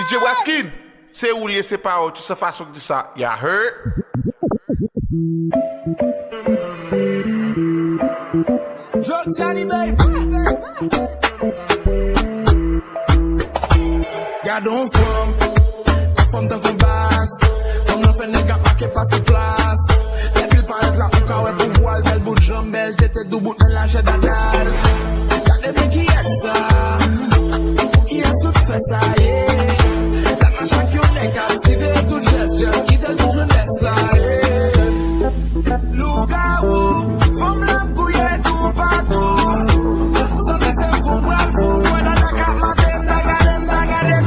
DJ Waskin, c'est où lié c'est pas tu sais façon de ça. Ya heard? Drug Sally, baby. Garde un femme dans ton basse. Femme non fait nègre à qui passe place. Les piles paraît là, on carré pour voile. Belle bout de jambe, belle tête du bout de la jette à dalle. Y'a des mecs qui est ça. Qui a tout fait ça, yeah. La machin qui on est captivé, tout geste, just quitte toute jeunesse là, yeah. Loup-garou, femme l'embouiller tout partout. Sans que c'est fou, bravo, moi dans la carte, madame, dagadem, dagadem,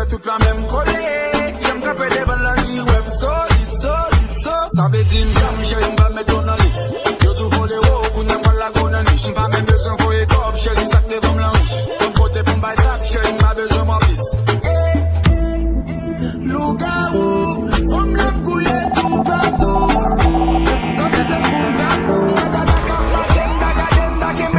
toute la même collée. J'aime qu'après des balles à lire, web solide. Ça veut dire, j'aime chérie, m'va mettre dans la liste. Yo tout volé, wow, qu'on n'aime pas la gonne niche. M'va même besoin, faut y top, chérie, ça que t'es comme la riche. Comme côté pour m'bailler tap, chérie, m'va besoin, ma pisse. Loup-garou, faut m'l'aime couler tout partout. Sans que c'est fou, m'bravo, m'da la carte, dagadem, dagadem,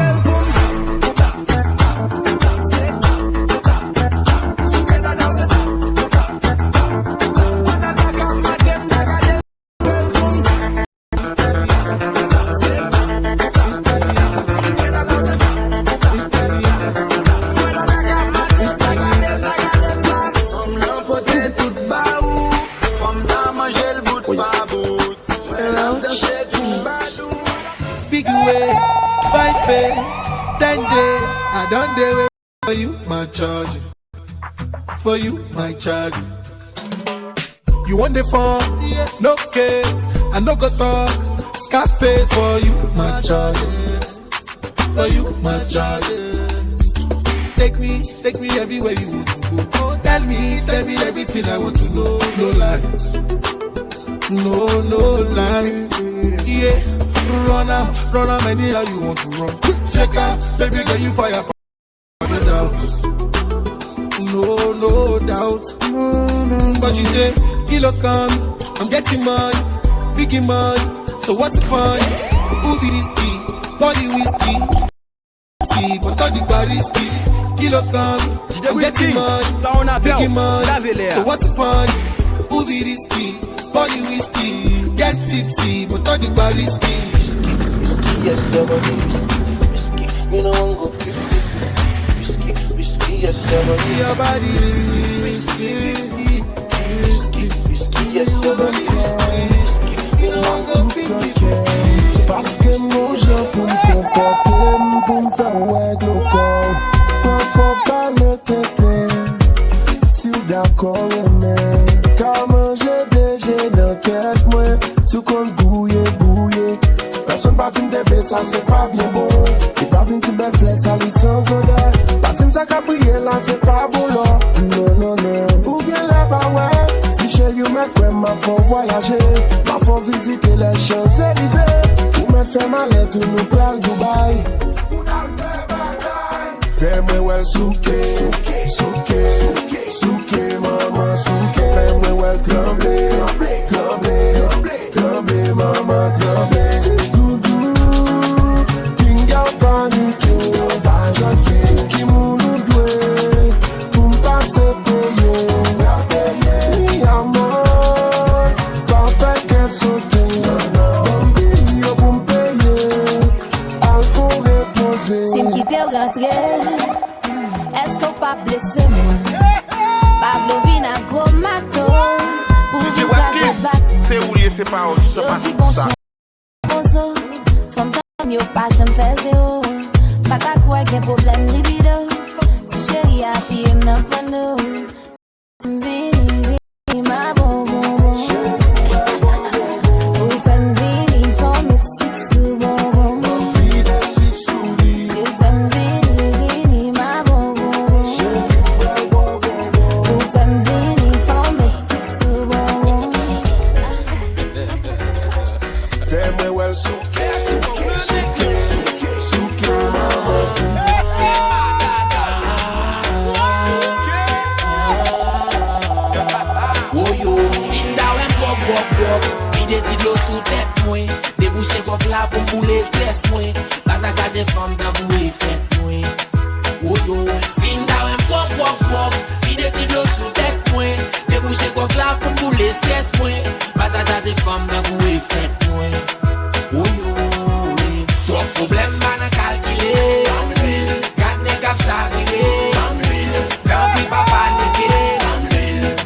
I done there for you, my charge. For you, my charge. You want the phone? Yes. No case. I no go talk. Scarface for you, my charge. For you, my charge. Take me everywhere you want to go. Tell me everything I want to know. No lies. No lie. Yeah. Run out, anyhow you want to run. Check out, baby girl, you fire. No doubt. No doubt. But you say, kilo come, I'm getting money, biggie money. So what's the fun? Who be risky? Body whiskey. See, but all the bar risky. Kilo come, I'm getting money, biggie money. So what's the fun? Who be risky? Body whiskey. Get tipsy, but all the bar risky. Yes, never risky. Me no one go risky. Yes, never your body risky. Yes, never risky. Me no one go 50. Parce que mon gens pour me comporter, pour me faire ouais glocor. Pas faut pas me têter. Si d'accord mais car manger déjà dans tête moi, sous compte gouiller. Personne pas fin de ça c'est pas bien bon. Et pas fin de belle flèche à licence odeur. Pas fin ça caprier là c'est pas bon là. Non. Ou bien là bah ouais. Si chez you mec ouais m'a faut voyager. M'a faut visiter les Champs-Élysées. Ou mettre fait malette ou nous pral Dubaï. Fais-moi ouais souké, maman souké. Fais-moi ouais trembler, maman trembler. Est-ce qu'on pas blessé moi? Pablo vina gros mato. Pour du c'est où lié c'est pas tu sais façon de ça. Bonzo, femme tan yo pas j'aime faire zéro. Pas ta quoi qu'un problème libido. Si chérie a pied m'en prendre. Vini, ma bon. Ou femme vini, faut mettre six sous bon. Fais-moi là pour bouler stress moins. Pas à changer femme dans vous et faites moins. Oh yo, fin da wop, vide ti d'eau sous tête moins. Déboucher quoi là pour bouler stress moins. Pas à changer femme dans vous et faites moins. Oh yo, trop problème man à calculer. Garde les caps à virer. Quand puis pas paniquer.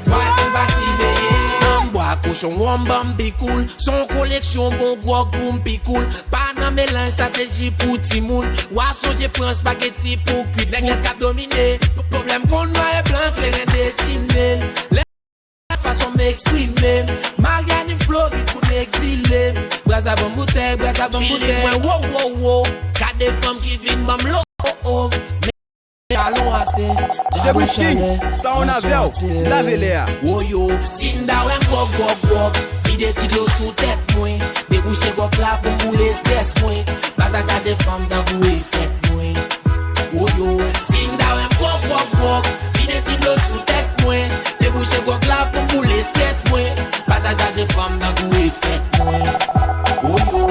Voici pas si veiller. Bois cochon, wambam bi cool. Son collection bon gros boom pi cool. Pas nan mélange ça c'est J pour Timoun. Ouasson j'ai prends spaghetti pour cuit. Les gars cap dominé. Problème qu'on noir et blanc les reins dessiné. La façon m'exprimer. Marianne Floride pour m'exiler. Braza bon bouteille. Wow wow wow. Qu'a des femmes qui viennent bam lo oh oh. Allons à DJ Whisky, Sound Avel, Lavelier. Oh yo, Sinda wem gog. Vide ti d'eau sous tête moins. Déboucher gog là pour bouler stress moins. Pas à changer femme dans vous et faites moins. Oh yo, Sinda wem gog. Vide ti d'eau sous tête moins. Déboucher gog là pour bouler stress moins. Pas à changer femme dans vous et faites moins. Oh yo,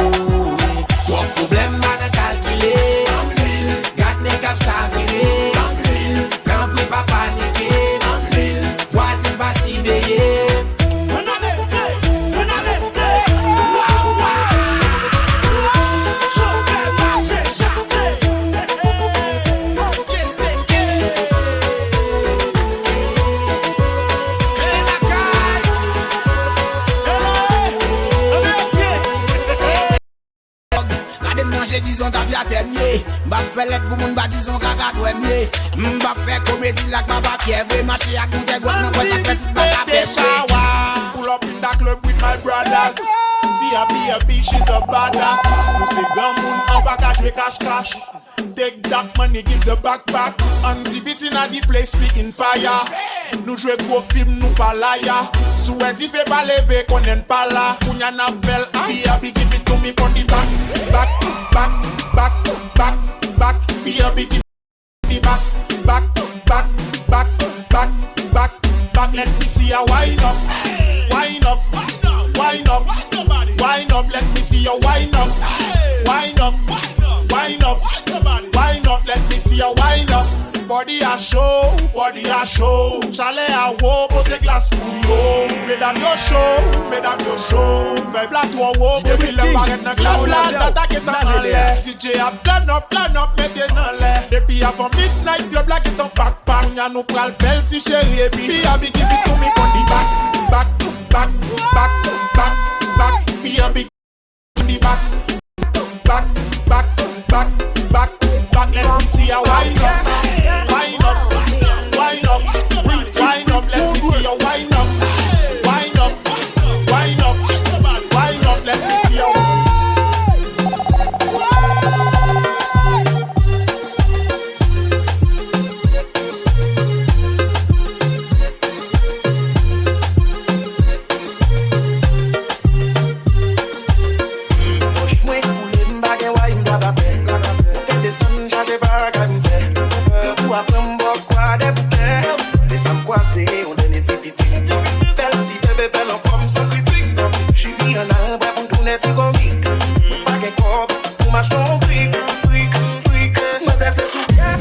trop problème man à calculer. Garde mes caps à virer. Pas paniquer, voici pas si veiller. Disons ta vie à terminer. M'bap fait lettre pour moun ba disons kaka toi mieux. M'bap fait comédie like Baba Pierre. Ve marcher ak moun te gwa nan kwa sa fait pas ta pêcher. Pull up in that club with my brothers. See a B, she's a badass. Nous c'est grand moun en bagage we cash. Take that money, give the backpack. Anti-beat inna the place, speaking fire. Nous jouer gros film, nous pas liar. Souhaiti fait pas lever, qu'on n'en pas là. Kounya na vel, be happy, give it to me on the back. Be happy, give me back. Let me see ya wind up. Wind up, let me see ya wind up. Wind up, let me see ya wind up. Body a show. Chalet a wo, pote glace pour yo. Mesdames yo show. Fais plat toi wo, baby le barret nan clap la, tata qui est en l'air. DJ a turn up, mettez dans l'air. Depuis avant midnight, club la qui est en backpack. Y'a nous pral fel ti chéri et puis be happy, give it to me on the back. Be happy, on the back. Let me see ya wind up. Wind up, let me see ya wind up. Wind up, let me see ya. On donne des petits belle ti bébé belle en forme sans critique. Chérie en arbre pour tout net comique. Pas qu'un corps pour m'acheter un brique. Moi ça c'est sous bien.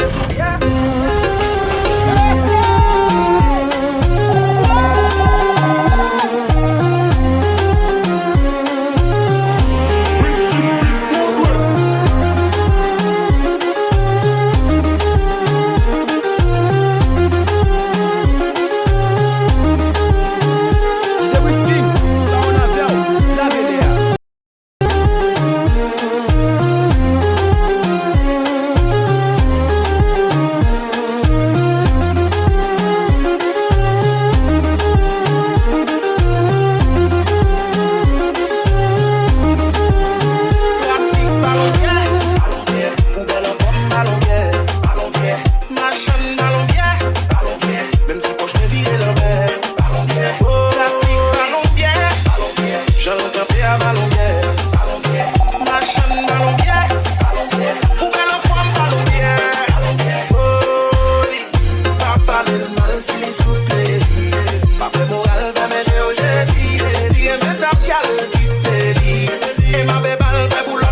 E ma bebal pe boulot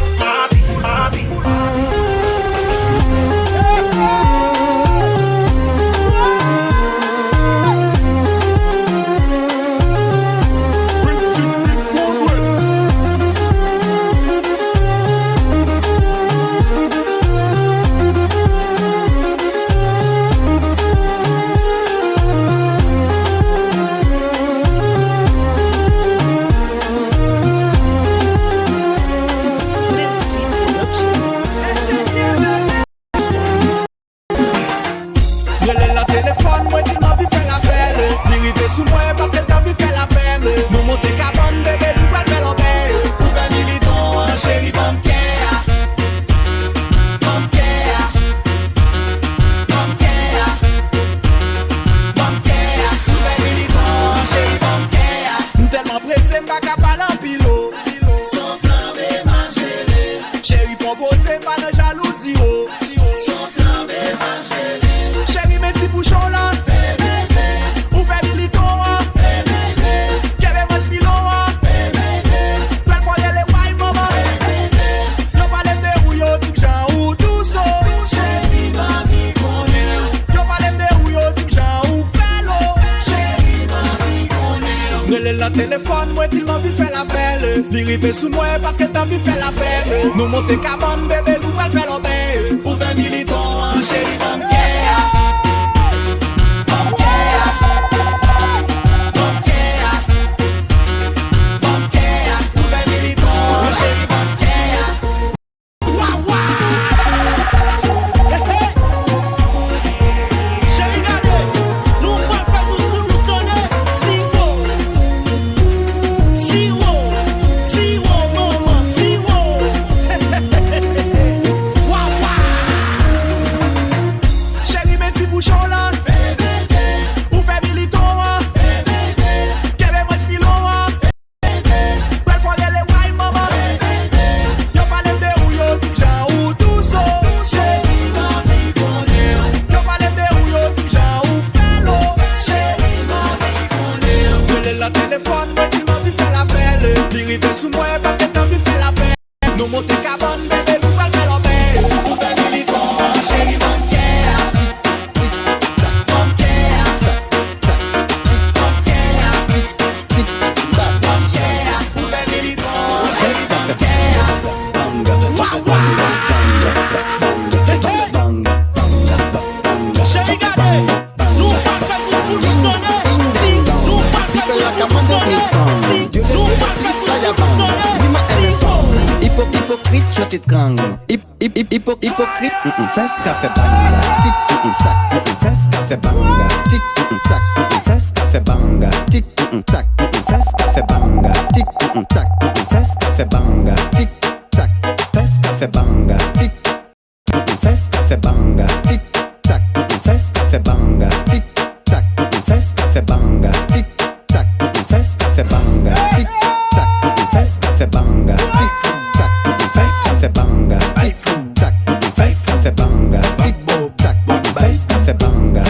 Relève la téléphone, moi dis m'envie faire la fête. Dérivé sous moi parce que t'as envie faire la fête. Nous monter cabane, bébé, nous va faire l'obéir. Pour faire militant, chérie, bonne care. Pressé m'a capable en pilo. Son flambe mangele. Chéri font poser pas de jalousie oh. Son flambe mangele. Chéri met petit bouchon là. Ou fait militon Kevin mange pilon Plein fois les wine maman. Yo pas les dérouilles tout Jean ou tout so. Chéri mami connaît. Yo pas les dérouilles tout Jean ou fellow. Chéri mami connaît. Relève la téléphone, moi il m'a vu faire la belle. Li rive sous moi parce qu'elle t'a vu faire la fête. Nous monter cabane bébé, nous va faire l'obéir. Pour 20 militants, chéri bonne care. Bonne care. Bonne care. Bonne care. Pour 20 militants, chéri bonne care. Waouh waouh. Chéri gade, nous pas faire pour nous sonner. Siwo, maman, siwo. Waouh, waouh. Chéri, mes petits bouchons là. Ou fait militon, Kevin mange pilon, belle fois les wine, maman. Yo pas les dérouilles, tout Jean ou tout so. Chéri, mami, connaît. Yo pas les dérouilles, tout Jean ou fellow. Chéri, mami, connaît. Relève la téléphone, moi tu m'as vu faire la belle. Li rive sous moi parce que t'as vu faire la belle. Nous monter cabane, bébé, nous va faire l'obéir. Pour faire militant, chéri, bonne care. Bonne care. Bonne care. Bonne care. Pour faire militant, chéri, bonne care. Waouh, waouh. Chéri, gade, nous pas faire pour nous sonner. Si, nous pas faire pour nous sonner. Si, nous pas faire pour nous sonner. Hypocrite, je t'étrangle. Hypocrite, fais ce qu'a fait banga. Tic, tac, fais ce qu'a fait banga. Tic, tac, fais ce qu'a fait banga. Tic, tac, fais ce qu'a fait banga. Tic, tac, fais ce qu'a fait banga. Tic, tac, fais ce qu'a fait banga. Tic, fais ce qu'a fait banga. Tic, tac, fais ce qu'a fait banga. Tic, tac, fais ce qu'a fait banga. Tic, tac, fais ce qu'a fait banga. Tic, tac, fais ce qu'a fait banga. Tic, tac, fais ce qu'a fait banga. Tic, tac, fais ce qu'a fait banga. Tic, tac, fais ce qu'a fait banga.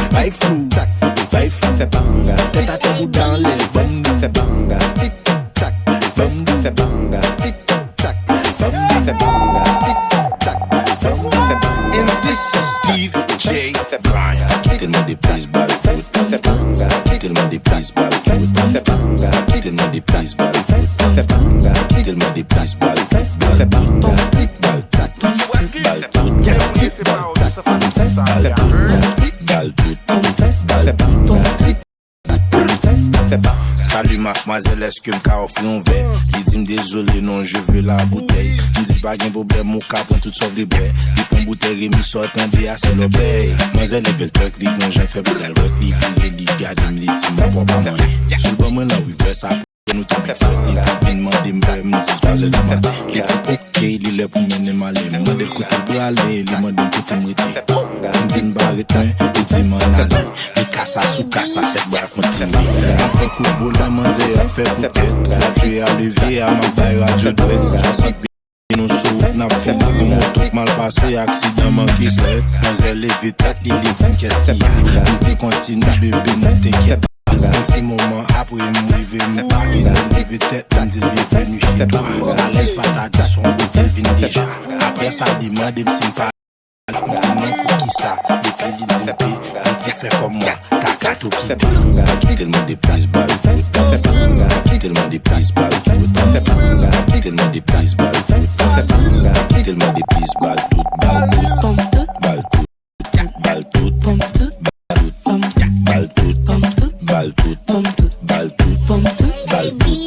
Tac, fais ce qu'a fait banga. Tête à ton bout dans les fais ce qu'a fait banga. Tic, tac, fais ce qu'a fait banga. Tic, tac, fais ce qu'a fait banga. Tic, tac, fais ce qu'a fait banga. And this is Steve J. Bryan. Tellement des prises balles. Fais ce qu'a fait banga. Tellement des prises balles. Fais ce qu'a fait banga. Tellement des prises balles. Fais ce qu'a fait banga. Tellement des prises balles. Fais ce qu'a fait banga. Tic, tac, fais ce qu'a fait banga. Tic, tac, fais ce qu'a fait banga. Tic, Balle tout. fais ce qu'a fait banga. Tic, tac, fais ce qu'a fait banga. Salut mademoiselle, est-ce que m'ka offre un verre? Il dit m'désolé, non, je veux la bouteille. M'dit pas gen problème, mon cas prend tout sauf des baies. Il prend bouteille et m'y sort un BA, c'est l'obéi. Mademoiselle, elle veut truc, li bon, j'ai fait pour elle rock, li fille, li garde, m'li ti, m'a pas pas moyen. Sur le bon, moi, là, oui, vers ça, nous t'en fait faire, il vient demander, m'dit pas, elle demande. Il dit, ok, il est pour mener mal, il m'a dit, écoute, il doit aller, il m'a dit, écoute, m'rité. M'dit, m'barrête, il dit, m'en allez. Il casse à sous, casse à fait, bref, continue. Après coup, vous la mangez, a fait pour tête. La tuer à lever, à ma baille, à Dieu douette. 60 nous sauve, n'a fait pas comme auto, mal passé, accident, manqué bête. Mademoiselle, levez tête, il dit, qu'est-ce qu'il y a? On dit, continue, bébé, ne t'inquiète pas. Un petit moment après, m'rivé, mais pas qu'il a levé tête, on dit, bienvenue chez toi. La laisse pas ta dit, son côté vient déjà. Après ça, demande, m'sim pas. Dis-moi pour qui ça, et puis il dit fais comme moi, t'as qu'à tout quitter. Tellement des prises balles, tellement des prises balles, tellement des prises balles, tellement des prises balles, toutes balles, balles toutes, balles toutes, balles toutes, balles toutes, balles toutes, balles toutes.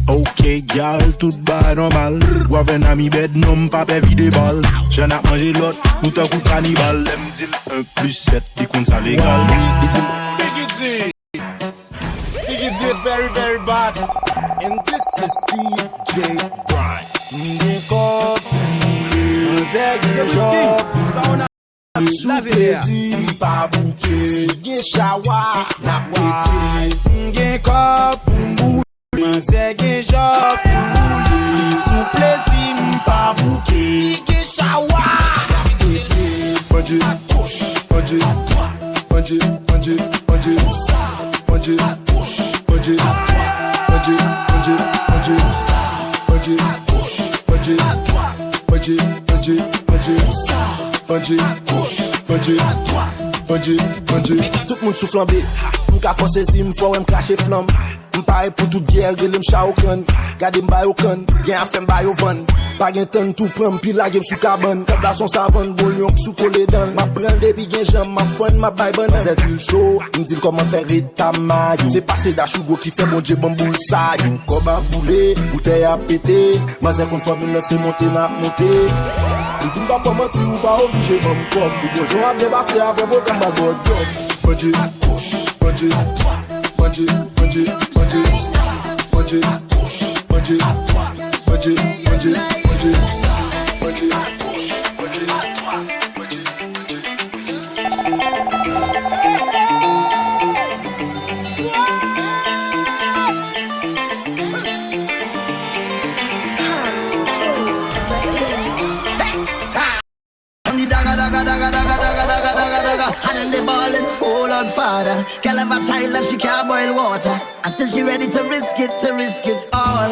Ok, gal, tout bas normal. Ou avec Jen a mi bed nom pa pe vide bal. Jen a manje lot, nou ta kou kanibal. Lem dil 1 + 7, di kon sa legal. Biggie D is very, very bad. And this is Steve J. Bryan. Sou plezi pa bouke, gen shawa na pete. Gen kop pou mboule, gen job pou mboule. Sou plezi pa bouke, gen shawa na pete. Manje, manje, manje, manje, manje, manje, manje, tout moun sou flambe, m'ka force zi m'fò m'kache flam. M'pare pou tout guerre, gele m'cha okan. Gade m'bay okan, gen a fè m'bay ovan. Pa gen tan tout pran, pi la gen sou kaban. Kab la son savan, bol yon sou kole dan. Ma pran depi gen jam, ma fon, ma bay banan. Zè dil show, m'dil koman fè retamayou. Se pase da chougo ki fè mon dje bamboul sayou. Koba boule, bouteille a pété. Ma zè kon fòm m'lase monte na monte. Il dit m'pa comment si ou pas obligé m'en kom. Ou bonjour a débassé avec vos gamba god job. Manje, manje, manje, manje, manje, manje, manje, manje, manje, manje, Hot and they ballin', oh Lord Father. Girl have a child and she can't boil water. I said she ready to risk it all.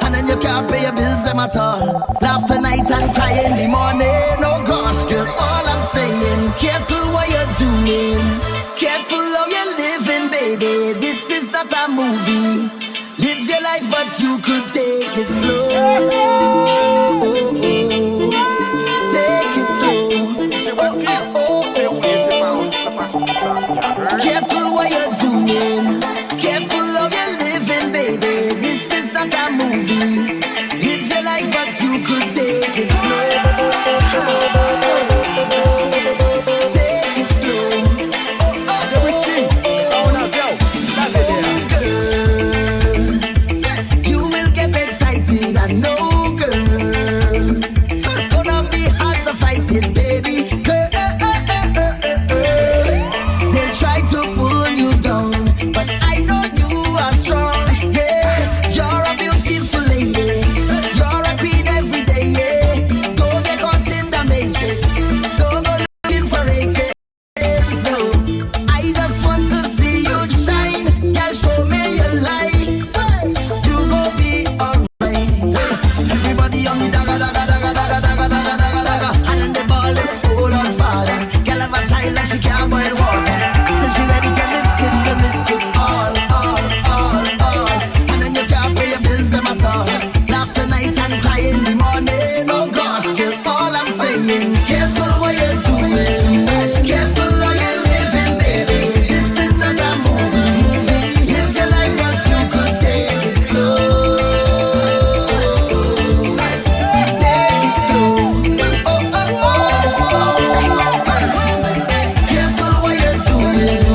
And then you can't pay your bills them at all. Laugh tonight and cry in the morning. Oh gosh, girl, all I'm saying, careful what you're doing. Careful how you're living, baby. This is not a movie. Live your life, but you could take it slow. Take it slow. Careful what you're doing. Careful how you're living, baby. This is not a movie. Live your life, but you could take it slow. Take it slow. Girl, you will get excited, I know, girl. It's gonna be hard to fight it, baby. Girl, they'll try to pull you down, but I know you are strong. Yeah, you're a beautiful lady. You're a queen every day. Yeah, don't get caught in the matrix. Don't go looking for ratings. No, I just want to see you shine. Yeah, show me your light. You gon' be alright. Everybody on me daga daga daga daga daga daga daga daga. And they ballin', oh Lord Father. Girl have a child and she can't boil water. Said she ready to risk it all. And then you can't pay your bills them at all. Laugh tonight and cry in the morning. Oh gosh, girl, all I'm saying, careful what you're doing. Careful how you're living, baby. This is not a movie. Live your life, but you could take it slow. Take it slow. Careful what you're doing.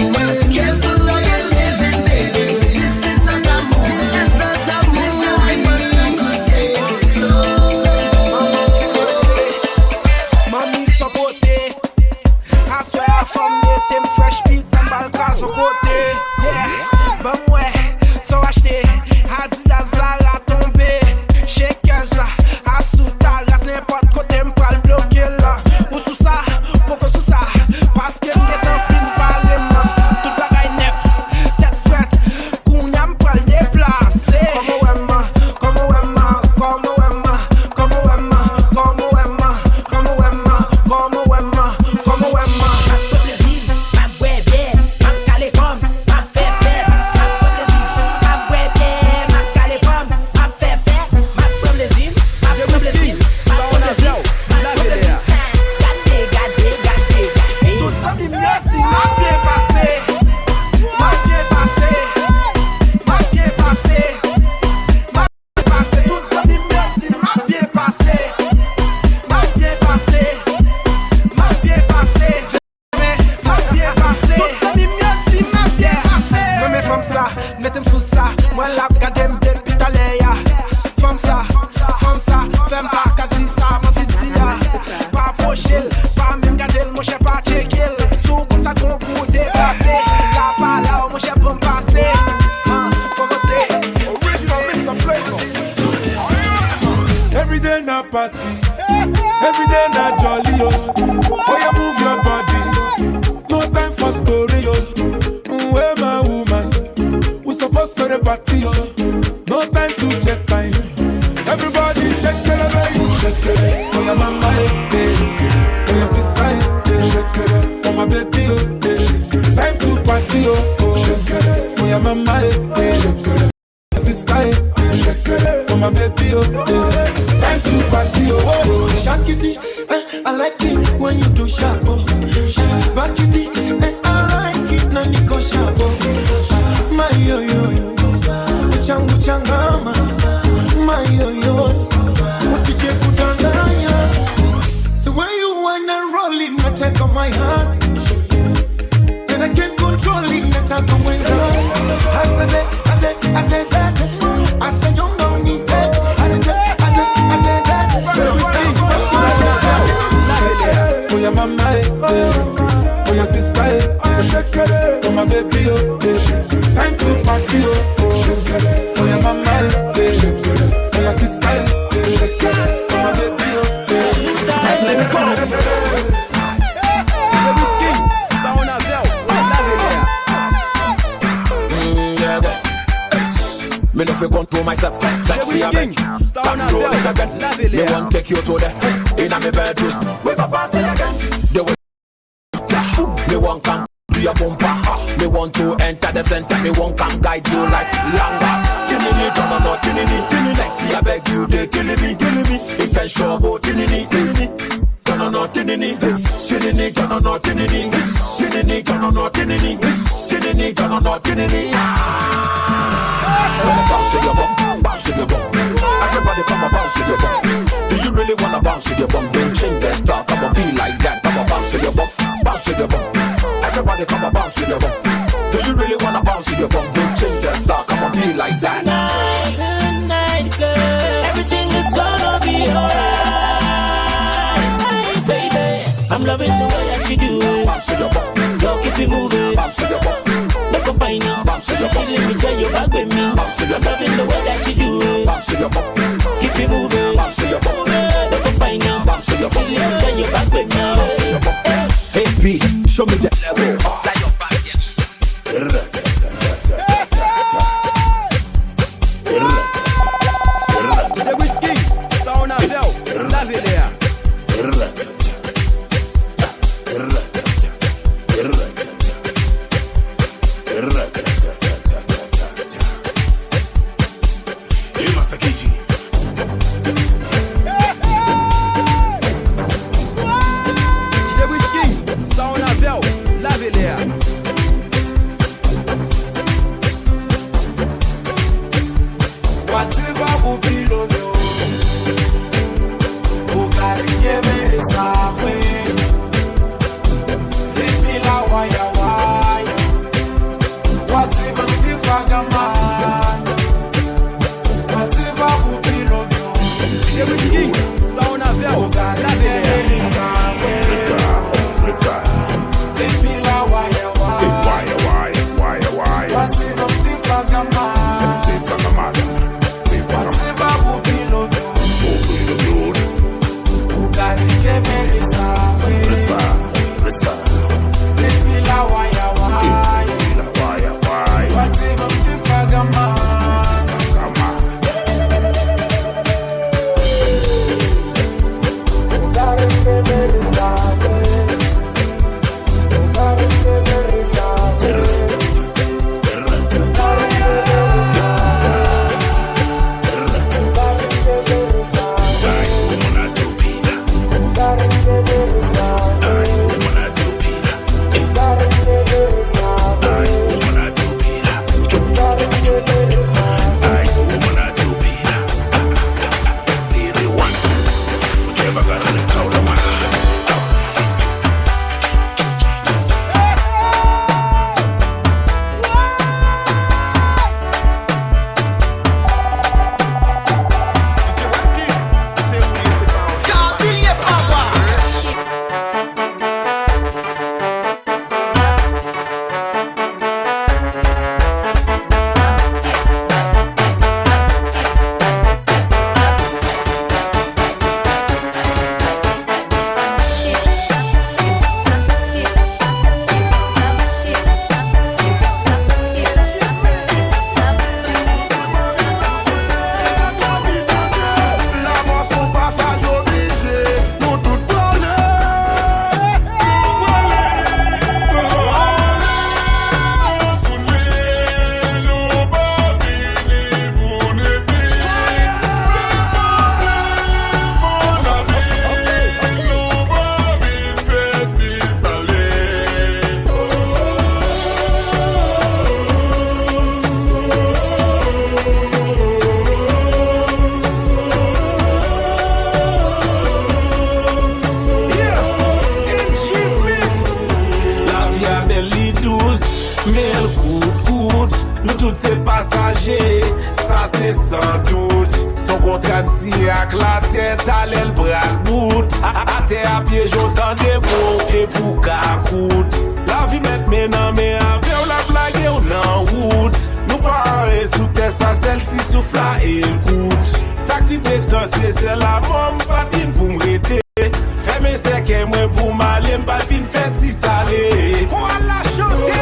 Careful how you're living, baby. This is not a movie. This is not a movie, but you could take it slow. Mami supporté. I swear from me, tem fresh beat, them balcons au côté. Yeah, ben ouais, so acheté. Adidas Zara tombé. Shakers là, à sous ta race, n'importe côté, m'pral bloquer là. Ou sous ça, pourquoi sous ça? Parce que m'est un film pareillement. Tout bagaille neuf, tête faite, kounya m'pral déplacer. Comme party. Every day na jolly, oh. Oh, you move your body. No time for story, oh. Where my woman? We supposed to the party, oh. No time to check time. Everybody shake it, baby. Shake it. Oh, your mama, eh. Oh, your sister, eh. Shake it. Oh, my baby, oh, eh. Time to party, oh. Shake it. Oh, your mama, eh. Shake it. Sister, eh. Oh, my baby, oh, eh. Time to party, oh. Shakity, I like it when you do sharp, oh. Back it, I like it, Naniko sharp, oh. My yo yo yo, changu changama. My yo yo, usiche kudanganya. The way you whine and roll it, not take on my heart. And I can't control it, not take on my heart. I said you don't need it. Oh, your mama, oh, your sister, oh, my baby, oh, time to party, oh, your mama, oh, your sister, oh, my baby, oh, time Me no fi control myself. Sexy a beg. Can roll it again. Me want take you to the inna me bedroom. We go party again. They will. Me want come do your bumper. Me want to enter the center. Me want come guide you like longer. Tinini, don't know tinini. Sexy a beg you, they killing me. It can show about tinini. Don't know tinini. Tinini, don't know tinini. Tinini, don't know tinini. Tinini, don't know tinini. Bounce with your bum, bounce with your bum. Everybody come and bounce with your bum. Do you really wanna bounce with your bum? Then change the style, come on, be like that. Come on, bounce with your bum, bounce with your bum. Everybody come and bounce with your bum. Do you really wanna bounce with your bum? Then change the style, come on, be like that. Tonight, girl, everything is gonna be alright, baby. I'm loving the way that you do it. Bounce with your bum, girl, keep it moving. Bounce with your bum. Look up fine now. Bounce with your bum. Let me share your back with me. I'm loving the way that you do it. Bounce with your bum. Keep it moving. Bounce with your bum. Look up fine now. Bounce with your bum. Let me share your back with me. Hey, peace, show me the level. Like your back, The whiskey, sound as well. Love it there. Mais le coup, nous tous ces passagers, ça c'est sans doute. Son contrat de si avec la tête, à l'aile bras le bout. À terre à pied, j'entends des mots et pour qu'à coûte. La vie met maintenant, mais avec la blague ou non route. Nous parlons sous terre, ça celle qui souffle et écoute. Ça qui prétentieux, c'est la bombe, patine pour m'arrêter. Fais mes secs moi pour m'aller, m'pas fin fait si salé. Quoi la chanter?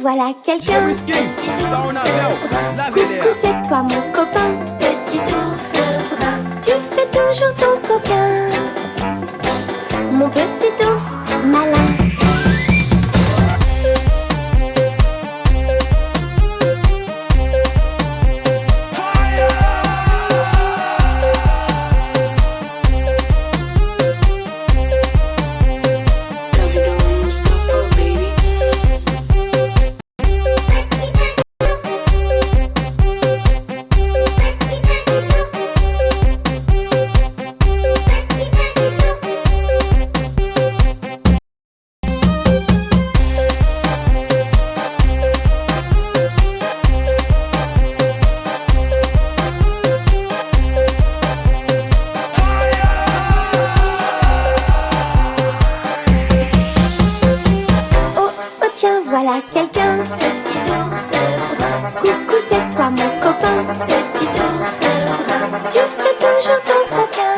Voilà quelqu'un. Coucou, c'est toi mon copain, petit ours brun. Tu fais toujours ton coquin, mon petit ours malin. Voilà quelqu'un, petit ours brun. Coucou, c'est toi mon copain, petit ours brun. Tu fais toujours ton coquin.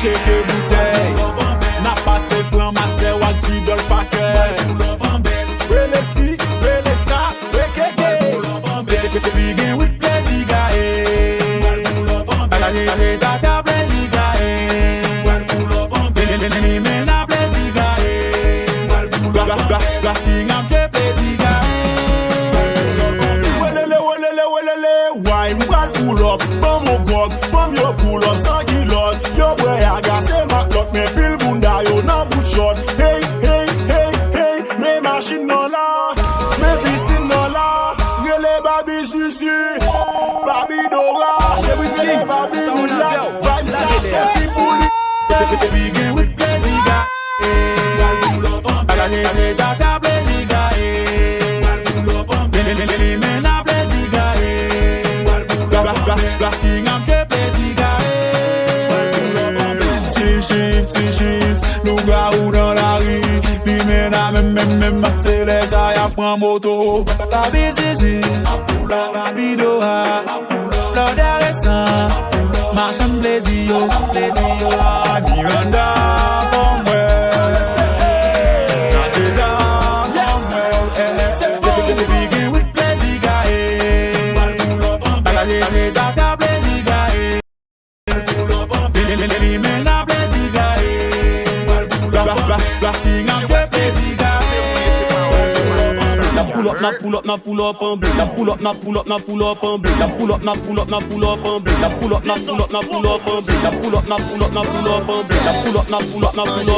cheke bouteille. N'a passé plan master wak didol paquet. Rele si, rele sa, rekeke. Pete begin with plezi gae. Ale data plezi gae. Any men a plezi gae. Blasting am je plezi gae. Welele, why you got pull up? From your gog, from your pull up, sans kilot. Your boy I got say my luck, me feel bunda, yo na boot shot. Hey, me machine no la, me piscine no la. Rele babi sushi, babi dora. Je vous say babi moula, vibe sa sorti pour lui. Begin with plezi guy. Ale data plezi guy. Any men a plezi guy. Blasting am je plezi guy. Ti shift, nou ga ou dans la rue. Li men a même c'est les a prend moto. La bizizi, la bidoha, l'odeur récent. Marchand plaisir, Miranda from where? Natida from where? Begin with plaisir guy. Ale data plaisir guy. Any men a plaisir guy. Blasting am just plaisir guy. Pull up, pull up, and blue. Pull up, pull up, and blue. Pull up, pull up, and blue. Pull up, pull up, and blue. Pull up, pull up, and pull up, and blue. Pull up, pull up, and pull up, and blue. Pull up,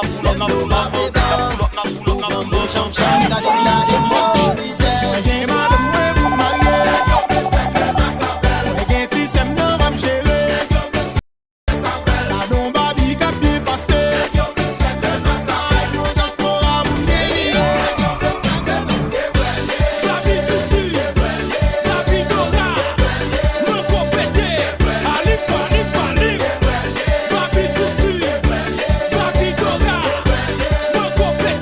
pull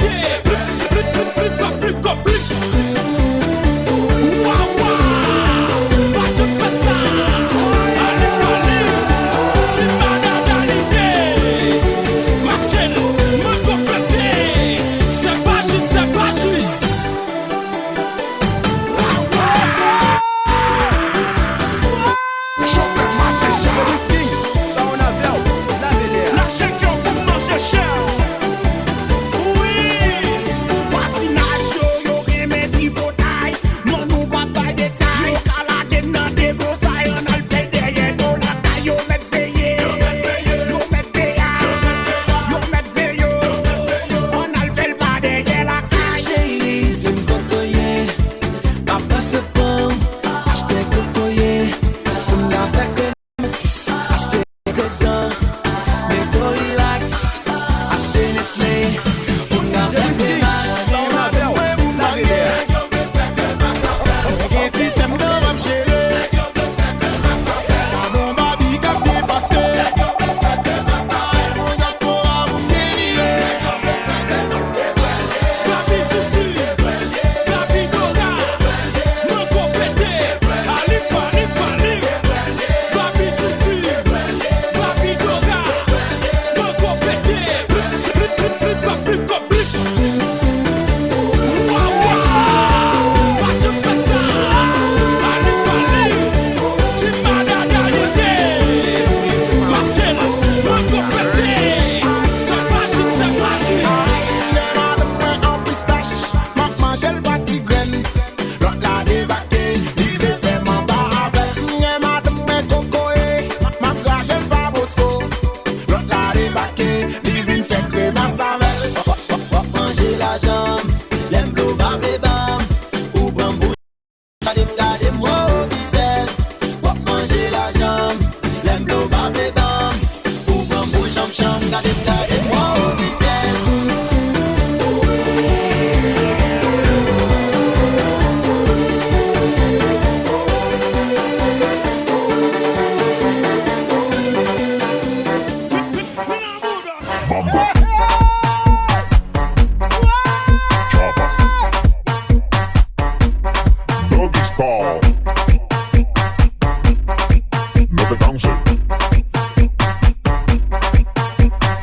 up, and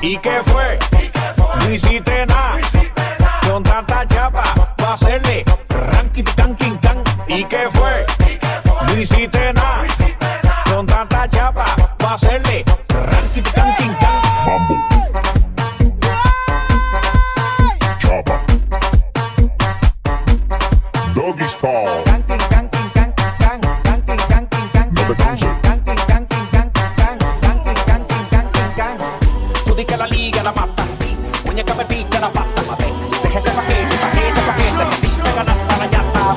¿Y qué fue? No hiciste nada. Con tanta chapa, pa' hacerle ranking, can, can. ¿Y qué fue? No hiciste nada. Con tanta chapa, pa' hacerle ranking, can, can. Mambo. Chapa. Doggy style. No te canses. Tú di que la liga la mata. Muñeca me pica la pata. Deja ese paquete, te ganaste la llanta.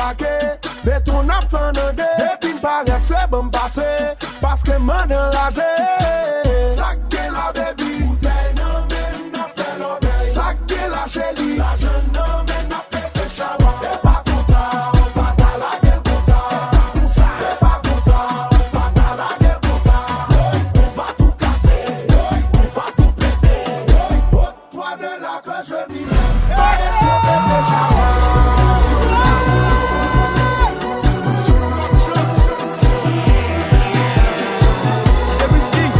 braqué, mais ton ap fan de dé. Et puis m'paraît que c'est bon passé, parce que m'en enragé. Saquez la baby, bouteille non mais n'a fait l'obéi. Saquez la chérie, la jeune non mais n'a fait chabat. Et pas comme ça, pas ta la gueule comme ça. Et pas comme ça, pas ta la gueule comme ça. On va tout casser, on va tout péter. Toi de là que je vis. Every skin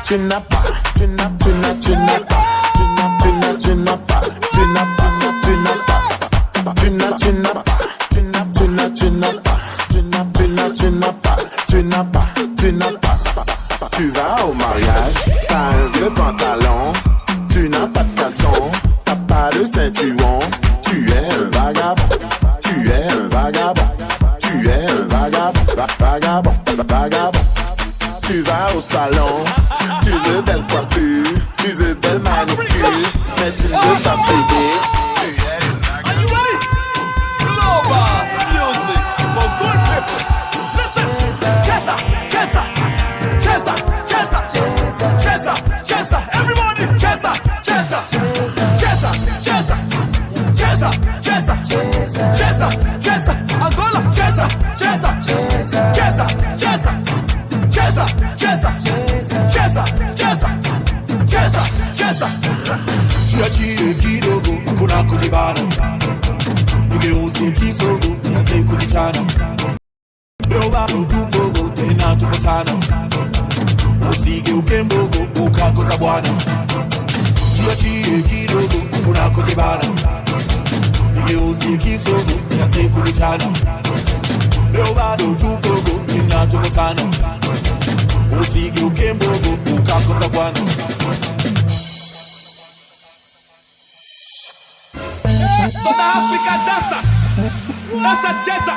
tu n'as pas, tu n'as pas, tu n'as pas, tu n'as pas, tu n'as pas, tu n'as pas, tu n'as pas, tu n'as pas, tu n'as pas, tu n'as pas, tu n'as pas, tu n'as pas. Tu vas au mariage, t'as un vieux pantalon, tu n'as pas de caleçon, t'as pas de ceinturon, tu es un vagabond, tu es un vagabond, tu es un vagabond, vagabond, vagabond. Tu vas au salon, tu veux belle coiffure, tu veux belle manicure, mais tu ne veux pas payer, tu es un vagabond. Global music for good people. Listen, Chesa, Chesa, Chesa, Chesa, Chesa, Chesa, everybody, Chesa, Chesa, Chesa, Chesa, Chesa, Chesa, Chesa, Chesa, Angola, Chesa, Chesa, Chesa, Chesa, Chesa, Chesa, Chesa, Chesa, Chesa. Tuachie kidogo, kuna kujibana. Ugeuze kisogo, nianze kujichana. Leo bado tupo tena tupo sana. Usigeuke mbogo ukakosa bwana. Tuachie kidogo, kuna kujibana. Ugeuze kisogo, nianze kujichana. Leo bado tupo tena tupo sana. Usigeuke mbogo ukakosa bwana. Toda África dança, dança Chesa.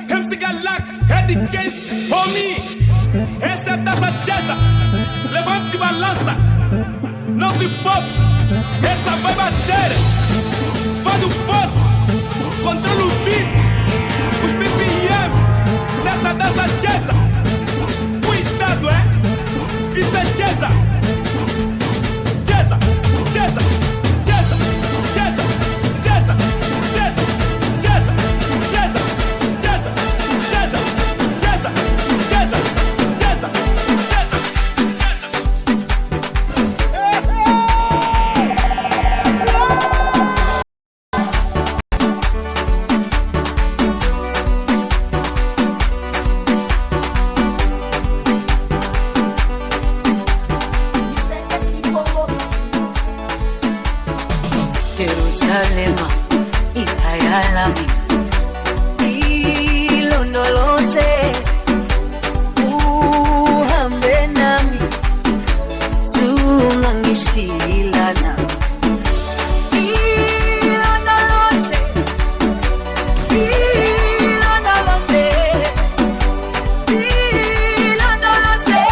MC Galax, Head Case, homie. Essa é a dança Chesa. Levante e balança, não te pops. Essa vai bater. Faz o posto, controla o beat. Os BPM dessa dança Chesa. Cuidado, isso é Chesa. Chesa, Chesa, Chesa, Chesa, Chesa, Chesa, Chesa, Chesa, Chesa, Chesa, Chesa, Chesa, Chesa, Chesa, Jerusalema, hija ya lami, ilondoloze, uhambe nami, zungangishilana. Ilondoloze, ilondoloze, ilondoloze,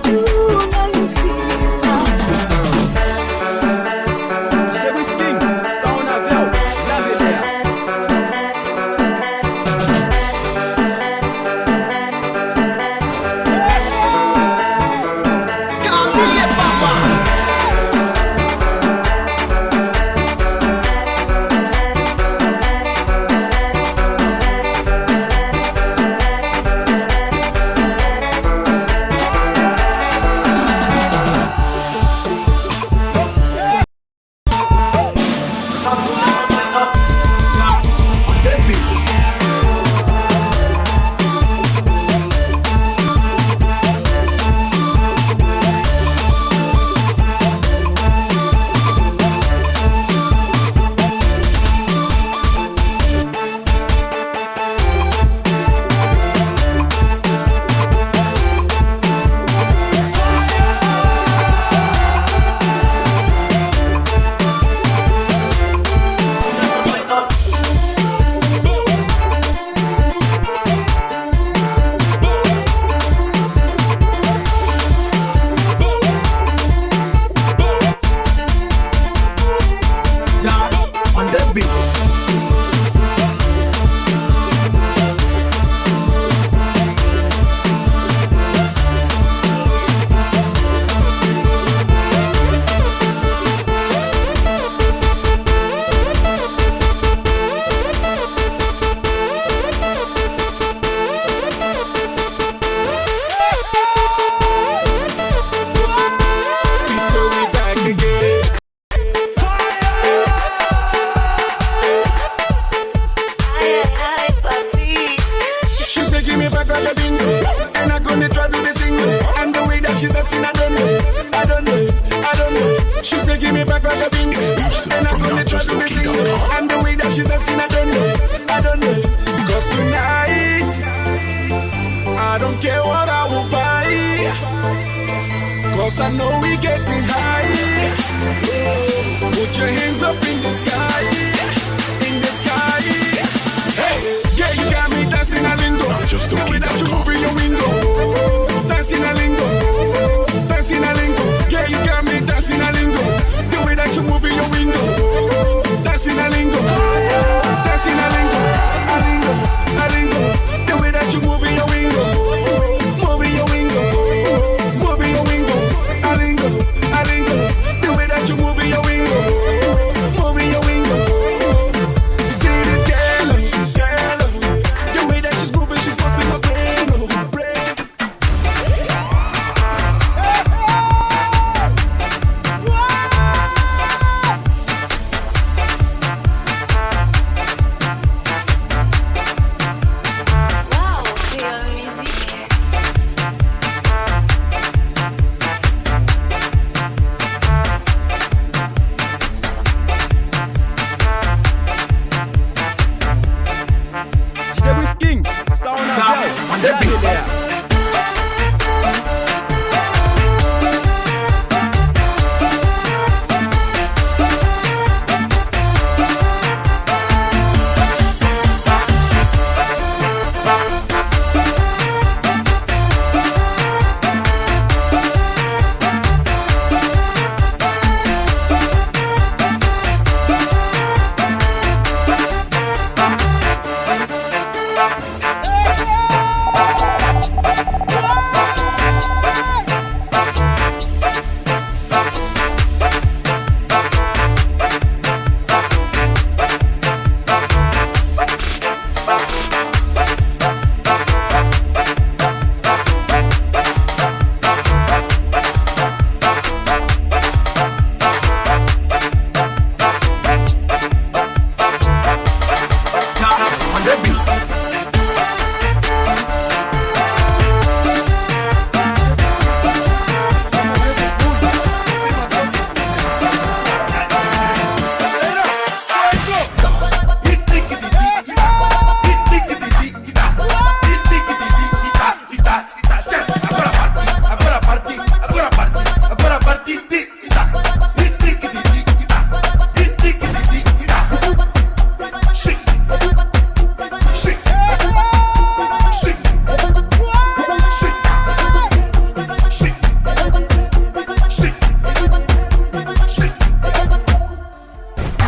zungangishilana. dancing, I don't know. She's making me back like a finger, and I'm gonna try to be single. And the way that she's dancing, I don't know. Cause tonight, I don't care what I will buy, cause I know we getting high. Put your hands up in the sky, Hey, yeah, you got me dancing a lingo. The way that you move in your window, dancing a lingo. Yeah, you got me dancing a lingo. The way that you move in your window, dancing a lingo. The way that you move in your window, a lingo. The way that you move in your window, See this girl, the way that she's moving, she's busting my brain.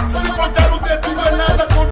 Si con Charu te tuve nada con